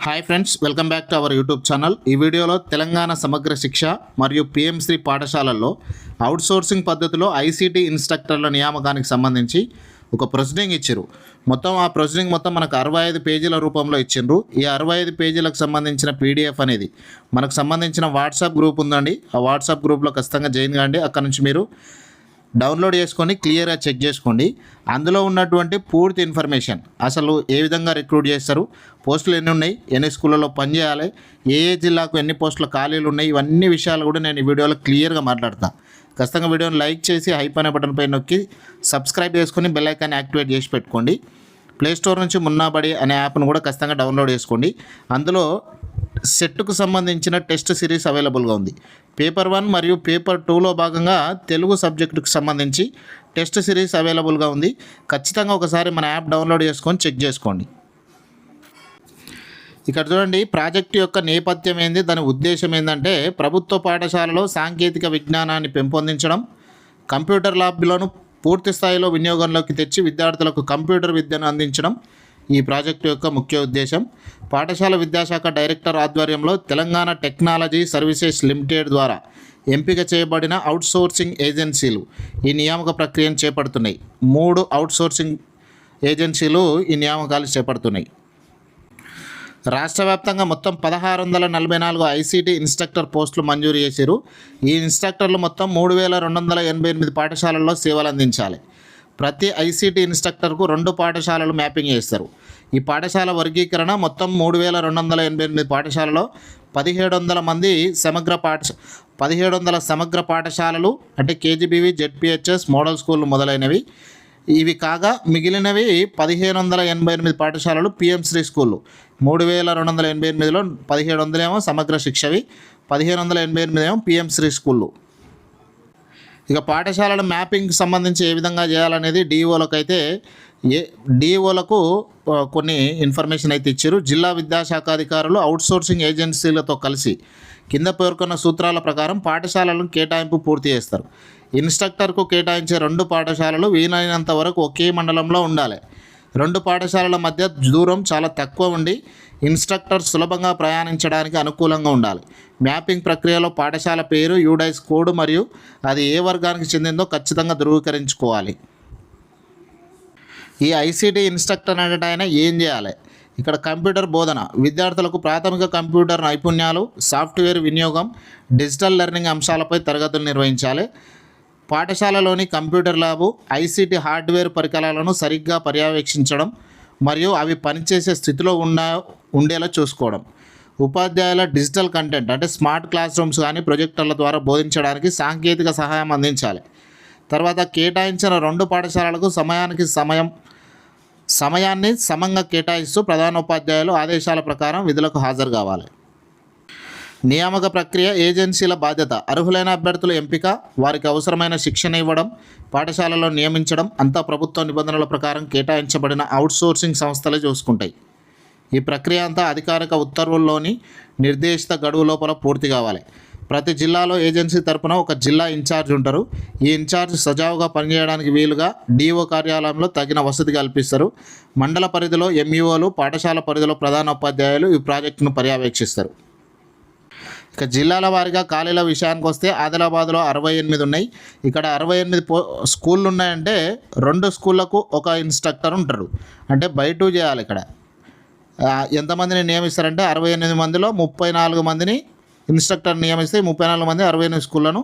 Hi friends, welcome back to our YouTube channel. ఈ వీడియోలో తెలంగాణ సమగ్ర శిక్ష మరియు పిఎంశ్రీ పాఠశాలల్లో అవుట్సోర్సింగ్ పద్ధతిలో ఐసీటీ ఇన్స్ట్రక్టర్ల నియామకానికి సంబంధించి ఒక ప్రొసీడింగ్ ఇచ్చారు. ఆ ప్రొసీడింగ్ మనకు 65 పేజీల రూపంలో ఇచ్చిండ్రు. ఈ 65 పేజీలకు సంబంధించిన పీడిఎఫ్ అనేది మనకు సంబంధించిన వాట్సాప్ గ్రూప్ ఉందండి. ఆ వాట్సాప్ గ్రూప్లో ఖచ్చితంగా జాయిన్ కాండి. అక్కడ నుంచి మీరు డౌన్లోడ్ చేసుకొని క్లియర్గా చెక్ చేసుకోండి. అందులో ఉన్నటువంటి పూర్తి ఇన్ఫర్మేషన్, అసలు ఏ విధంగా రిక్రూట్ చేస్తారు, పోస్టులు ఎన్ని ఉన్నాయి, ఎన్ని స్కూళ్ళలో పనిచేయాలి, ఏ జిల్లాకు ఎన్ని పోస్టుల ఖాళీలు ఉన్నాయి, ఇవన్నీ విషయాలు కూడా నేను ఈ వీడియోలో క్లియర్గా మాట్లాడతాను. ఖచ్చితంగా వీడియోని లైక్ చేసి హైప్ అనే బటన్ పై నొక్కి సబ్స్క్రైబ్ చేసుకొని బెల్ ఐకాన్ యాక్టివేట్ చేసి పెట్టుకోండి. ప్లేస్టోర్ నుంచి మున్నాబడి అనే యాప్ను కూడా ఖచ్చితంగా డౌన్లోడ్ చేసుకోండి. అందులో సెట్కు సంబంధించిన టెస్ట్ సిరీస్ అవైలబుల్గా ఉంది. పేపర్ 1 మరియు పేపర్ 2లో భాగంగా తెలుగు సబ్జెక్టుకు సంబంధించి టెస్ట్ సిరీస్ అవైలబుల్గా ఉంది. ఖచ్చితంగా ఒకసారి మన యాప్ డౌన్లోడ్ చేసుకొని చెక్ చేసుకోండి. ఇక్కడ చూడండి, ప్రాజెక్టు యొక్క నేపథ్యం ఏంది, దాని ఉద్దేశం ఏంటంటే ప్రభుత్వ పాఠశాలలో సాంకేతిక విజ్ఞానాన్ని పెంపొందించడం, కంప్యూటర్ ల్యాబ్లను పూర్తి స్థాయిలో వినియోగంలోకి తెచ్చి విద్యార్థులకు కంప్యూటర్ విద్యను అందించడం ఈ ప్రాజెక్టు యొక్క ముఖ్య ఉద్దేశం. పాఠశాల విద్యాశాఖ డైరెక్టర్ ఆధ్వర్యంలో తెలంగాణ టెక్నాలజీ సర్వీసెస్ లిమిటెడ్ ద్వారా ఎంపిక చేయబడిన అవుట్సోర్సింగ్ ఏజెన్సీలు ఈ నియామక ప్రక్రియను చేపడుతున్నాయి. 3 అవుట్సోర్సింగ్ ఏజెన్సీలు ఈ నియామకాలు చేపడుతున్నాయి. రాష్ట్ర వ్యాప్తంగా మొత్తం 1644 ఐసీటీ ఇన్స్ట్రక్టర్ పోస్టులు మంజూరు చేశారు. ఈ ఇన్స్ట్రక్టర్లు మొత్తం 3288 పాఠశాలల్లో సేవలు అందించాలి. ప్రతి ఐసీటీ ఇన్స్ట్రక్టర్కు 2 పాఠశాలలు మ్యాపింగ్ చేస్తారు. ఈ పాఠశాల వర్గీకరణ మొత్తం 3288 పాఠశాలలో 1700 సమగ్ర పాఠశాలలు అంటే కేజీబీవి, జెడ్పీహెచ్ఎస్, మోడల్ స్కూళ్ళు మొదలైనవి. ఇవి కాగా మిగిలినవి 1588 పాఠశాలలు పిఎంశ్రీ స్కూళ్ళు. 3288లో 1700 ఏమో సమగ్ర శిక్షవి, 1588 ఏమో పిఎంశ్రీ స్కూళ్ళు. ఇక పాఠశాలల మ్యాపింగ్కి సంబంధించి ఏ విధంగా చేయాలనేది డిఈఓలకు కొన్ని ఇన్ఫర్మేషన్ అయితే ఇచ్చారు. జిల్లా విద్యాశాఖ అధికారులు అవుట్సోర్సింగ్ ఏజెన్సీలతో కలిసి కింద పేర్కొన్న సూత్రాల ప్రకారం పాఠశాలలను కేటాయింపు పూర్తి చేస్తారు. ఇన్స్ట్రక్టర్కు కేటాయించే 2 పాఠశాలలు వీలైనంత వరకు ఒకే మండలంలో ఉండాలి. 2 పాఠశాలల మధ్య దూరం చాలా తక్కువ ఉండి ఇన్స్ట్రక్టర్ సులభంగా ప్రయాణించడానికి అనుకూలంగా ఉండాలి. మ్యాపింగ్ ప్రక్రియలో పాఠశాల పేరు, యూడైస్ కోడ్ మరియు అది ఏ వర్గానికి చెందిందో ఖచ్చితంగా ధృవీకరించుకోవాలి. ఈ ఐసీటీ ఇన్స్ట్రక్టర్ అంటే ఆయన ఏం చేయాలి? ఇక్కడ కంప్యూటర్ బోధన, విద్యార్థులకు ప్రాథమిక కంప్యూటర్ నైపుణ్యాలు, సాఫ్ట్వేర్ వినియోగం, డిజిటల్ లెర్నింగ్ అంశాలపై తరగతులు నిర్వహించాలి. పాఠశాలలోని కంప్యూటర్ ల్యాబు, ఐసీటీ హార్డ్వేర్ పరికరాలను సరిగ్గా పర్యవేక్షించడం మరియు అవి పనిచేసే స్థితిలో ఉండేలా చూసుకోవడం. ఉపాధ్యాయుల డిజిటల్ కంటెంట్ అంటే స్మార్ట్ క్లాస్ రూమ్స్ కానీ ప్రొజెక్టర్ల ద్వారా బోధించడానికి సాంకేతిక సహాయం అందించాలి. తర్వాత కేటాయించిన 2 పాఠశాలలకు సమయాన్ని సమంగా కేటాయిస్తూ ప్రధానోపాధ్యాయులు ఆదేశాల ప్రకారం విధులకు హాజరు కావాలి. నియామక ప్రక్రియ ఏజెన్సీల బాధ్యత. అర్హులైన అభ్యర్థుల ఎంపిక, వారికి అవసరమైన శిక్షణ ఇవ్వడం, పాఠశాలలో నియమించడం అంతా ప్రభుత్వ నిబంధనల ప్రకారం కేటాయించబడిన అవుట్సోర్సింగ్ సంస్థలే చూసుకుంటాయి. ఈ ప్రక్రియ అంతా అధికారిక ఉత్తర్వుల్లోని నిర్దేశిత గడువు లోపల పూర్తి కావాలి. ప్రతి జిల్లాలో ఏజెన్సీ తరపున ఒక జిల్లా ఇన్ఛార్జ్ ఉంటారు. ఈ ఇన్ఛార్జ్ సజావుగా పనిచేయడానికి వీలుగా డిఓ కార్యాలయంలో తగిన వసతి కల్పిస్తారు. మండల పరిధిలో ఎంఈఓలు, పాఠశాల పరిధిలో ప్రధానోపాధ్యాయులు ఈ ప్రాజెక్టును పర్యవేక్షిస్తారు. ఇక జిల్లాల వారీగా ఖాళీల విషయానికి వస్తే ఆదిలాబాద్లో 68 ఉన్నాయి. ఇక్కడ 68 స్కూళ్ళు ఉన్నాయంటే 2 స్కూళ్ళకు ఒక ఇన్స్ట్రక్టర్ ఉంటారు. అంటే బయట చేయాలి. ఇక్కడ ఎంతమందిని నియమిస్తారంటే 68 మందిలో 34 మందిని ఇన్స్ట్రక్టర్ నియమిస్తే 34 మంది 68 స్కూళ్ళను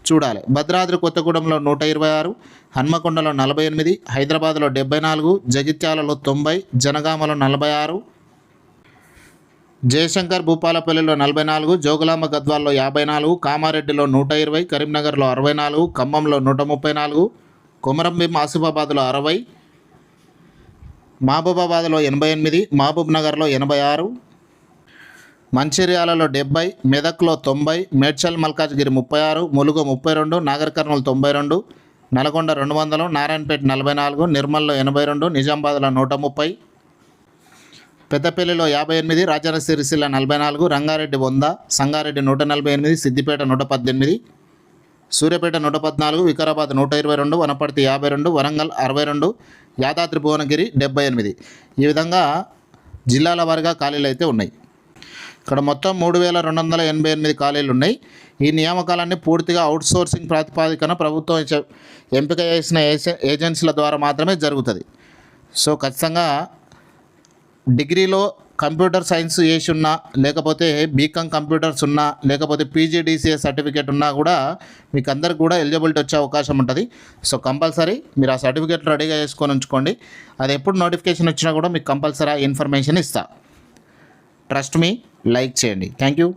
చూడాలి. భద్రాద్రి కొత్తగూడెంలో 126, హన్మకొండలో 48, హైదరాబాద్లో 74, జగిత్యాలలో 90, జనగామలో 46, జయశంకర్ భూపాలపల్లిలో 44, జోగులాంబ గద్వాల్లో 54, కామారెడ్డిలో 120, కరీంనగర్లో 64, ఖమ్మంలో 134, కొమరంభీం ఆసిఫాబాద్లో 60, మహబూబాబాద్లో 88, మహబూబ్ నగర్లో 86, మంచిర్యాలలో 70, మెదక్లో 90, మేడ్చల్ మల్కాజ్గిరి 36, ములుగు 32, నాగర్ కర్నూలు 92, నల్గొండ 200, నారాయణపేట 44, నిర్మల్లో 82, నిజామాబాద్లో 130, పెద్దపల్లిలో 58, రాజన్న సిరిసిల్ల 44, రంగారెడ్డి 100, సంగారెడ్డి 148, సిద్దిపేట 118, సూర్యాపేట 114, వికారాబాద్ 122, వనపర్తి 52, వరంగల్ 62, యాదాద్రి భువనగిరి 78. ఈ విధంగా జిల్లాల వారీగా ఖాళీలు అయితే ఉన్నాయి. ఇక్కడ మొత్తం 3288 ఖాళీలు ఉన్నాయి. ఈ నియామకాలన్నీ పూర్తిగా అవుట్సోర్సింగ్ ప్రాతిపాదికన ప్రభుత్వం ఎంపిక చేసిన ఏజెన్సీల ద్వారా మాత్రమే జరుగుతుంది. సో ఖచ్చితంగా డిగ్రీలో కంప్యూటర్ సైన్స్ చేసి ఉన్నా, లేకపోతే బీకామ్ కంప్యూటర్స్ ఉన్నా, లేకపోతే పీజీడీసీఏ సర్టిఫికేట్ ఉన్నా కూడా మీకు అందరికి కూడా ఎలిజిబిలిటీ వచ్చే అవకాశం ఉంటుంది. సో కంపల్సరీ మీరు ఆ సర్టిఫికేట్ రెడీగా చేసుకొని ఉంచుకోండి. అది ఎప్పుడు నోటిఫికేషన్ వచ్చినా కూడా మీకు కంపల్సరీ ఇన్ఫర్మేషన్ ఇస్తా. ట్రస్ట్ మీ, లైక్ చేయండి. Thank you.